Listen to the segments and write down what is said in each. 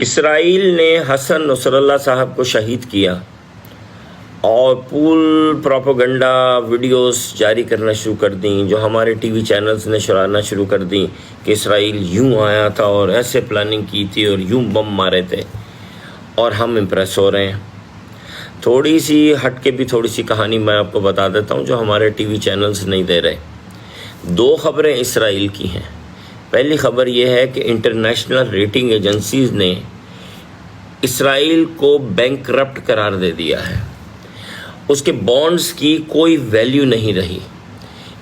اسرائیل نے حسن نصر اللہ صاحب کو شہید کیا اور پول پروپیگنڈا ویڈیوز جاری کرنا شروع کر دیں، جو ہمارے ٹی وی چینلز نے شرارنا شروع کر دیں کہ اسرائیل یوں آیا تھا اور ایسے پلاننگ کی تھی اور یوں بم مارے تھے، اور ہم امپریس ہو رہے ہیں۔ تھوڑی سی ہٹ کے بھی تھوڑی سی کہانی میں آپ کو بتا دیتا ہوں جو ہمارے ٹی وی چینلز نہیں دے رہے۔ 2 خبریں اسرائیل کی ہیں۔ پہلی خبر یہ ہے کہ انٹرنیشنل ریٹنگ ایجنسیز نے اسرائیل کو بینکرپٹ قرار دے دیا ہے، اس کے بانڈز کی کوئی ویلیو نہیں رہی،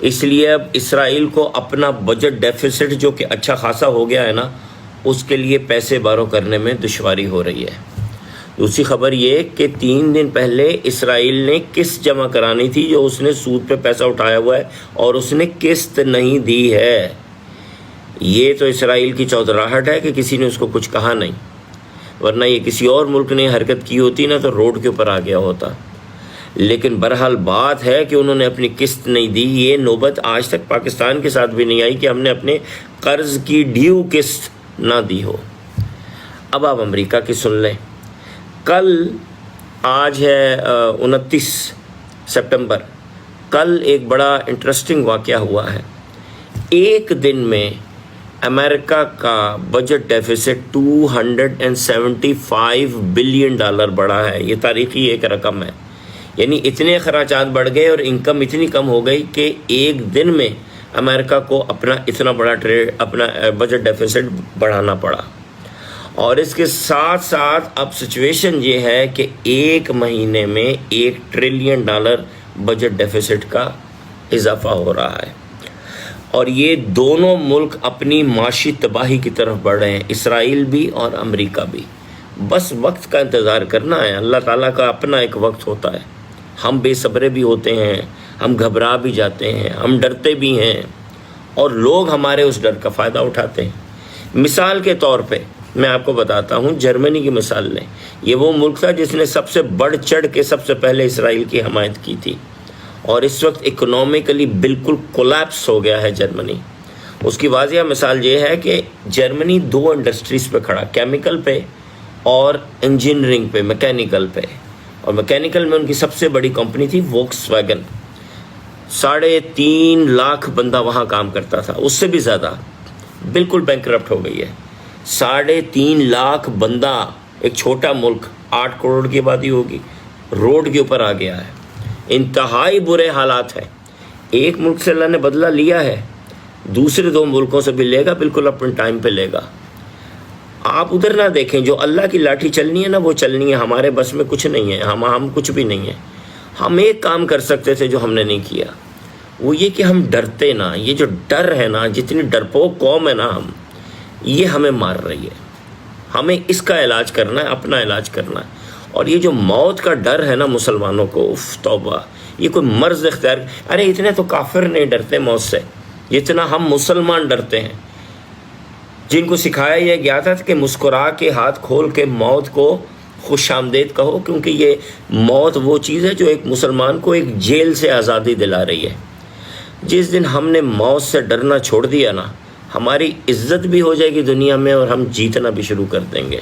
اس لیے اب اسرائیل کو اپنا بجٹ ڈیفیسٹ جو کہ اچھا خاصا ہو گیا ہے نا، اس کے لیے پیسے بارو کرنے میں دشواری ہو رہی ہے۔ دوسری خبر یہ کہ 3 دن پہلے اسرائیل نے قسط جمع کرانی تھی جو اس نے سود پہ پیسہ اٹھایا ہوا ہے، اور اس نے قسط نہیں دی ہے۔ یہ تو اسرائیل کی چودراہٹ ہے کہ کسی نے اس کو کچھ کہا نہیں، ورنہ یہ کسی اور ملک نے حرکت کی ہوتی نا تو روڈ کے اوپر آ گیا ہوتا۔ لیکن بہرحال بات ہے کہ انہوں نے اپنی قسط نہیں دی۔ یہ نوبت آج تک پاکستان کے ساتھ بھی نہیں آئی کہ ہم نے اپنے قرض کی ڈیو قسط نہ دی ہو۔ اب آپ امریکہ کی سن لیں۔ کل آج ہے 29 سپٹمبر، کل ایک بڑا انٹرسٹنگ واقعہ ہوا ہے۔ ایک دن میں امریکہ کا بجٹ ڈیفیسٹ $275 بلین بڑھا ہے۔ یہ تاریخی ایک رقم ہے، یعنی اتنے اخراجات بڑھ گئے اور انکم اتنی کم ہو گئی کہ ایک دن میں امریکہ کو اپنا اتنا بڑا اپنا بجٹ ڈیفیسٹ بڑھانا پڑا۔ اور اس کے ساتھ ساتھ اب سچویشن یہ ہے کہ ایک مہینے میں $1 ٹریلین بجٹ ڈیفیسٹ کا اضافہ ہو رہا ہے، اور یہ دونوں ملک اپنی معاشی تباہی کی طرف بڑھ رہے ہیں، اسرائیل بھی اور امریکہ بھی۔ بس وقت کا انتظار کرنا ہے۔ اللہ تعالیٰ کا اپنا ایک وقت ہوتا ہے۔ ہم بے صبرے بھی ہوتے ہیں، ہم گھبرا بھی جاتے ہیں، ہم ڈرتے بھی ہیں، اور لوگ ہمارے اس ڈر کا فائدہ اٹھاتے ہیں۔ مثال کے طور پہ میں آپ کو بتاتا ہوں، جرمنی کی مثال لیں۔ یہ وہ ملک تھا جس نے سب سے بڑھ چڑھ کے سب سے پہلے اسرائیل کی حمایت کی تھی، اور اس وقت اکنومیکلی بالکل کولیپس ہو گیا ہے جرمنی۔ اس کی واضح مثال یہ ہے کہ جرمنی 2 انڈسٹریز پہ کھڑا، کیمیکل پہ اور انجینئرنگ پہ، میکینیکل پہ، اور میکینیکل میں ان کی سب سے بڑی کمپنی تھی ووکس ویگن۔ 3.5 لاکھ بندہ وہاں کام کرتا تھا، اس سے بھی زیادہ، بالکل بینکرپٹ ہو گئی ہے۔ 3.5 لاکھ بندہ، ایک چھوٹا ملک، 8 کروڑ کی آبادی ہوگی، روڈ کے اوپر آ گیا ہے۔ انتہائی برے حالات ہیں۔ ایک ملک سے اللہ نے بدلہ لیا ہے، دوسرے 2 ملکوں سے بھی لے گا، بالکل اپنے ٹائم پہ لے گا۔ آپ ادھر نہ دیکھیں، جو اللہ کی لاٹھی چلنی ہے نا وہ چلنی ہے۔ ہمارے بس میں کچھ نہیں ہے، ہم کچھ بھی نہیں ہے۔ ہم ایک کام کر سکتے تھے جو ہم نے نہیں کیا، وہ یہ کہ ہم ڈرتے نا۔ یہ جو ڈر ہے نا، جتنی ڈرپوک قوم ہے نا ہم، یہ ہمیں مار رہی ہے۔ ہمیں اس کا علاج کرنا ہے، اپنا علاج کرنا ہے۔ اور یہ جو موت کا ڈر ہے نا مسلمانوں کو، اف توبہ، یہ کوئی مرض اختیار، ارے اتنے تو کافر نہیں ڈرتے موت سے جتنا ہم مسلمان ڈرتے ہیں، جن کو سکھایا یہ گیا تھا کہ مسکرا کے ہاتھ کھول کے موت کو خوش آمدید کہو، کیونکہ یہ موت وہ چیز ہے جو ایک مسلمان کو ایک جیل سے آزادی دلا رہی ہے۔ جس دن ہم نے موت سے ڈرنا چھوڑ دیا نا، ہماری عزت بھی ہو جائے گی دنیا میں، اور ہم جیتنا بھی شروع کر دیں گے۔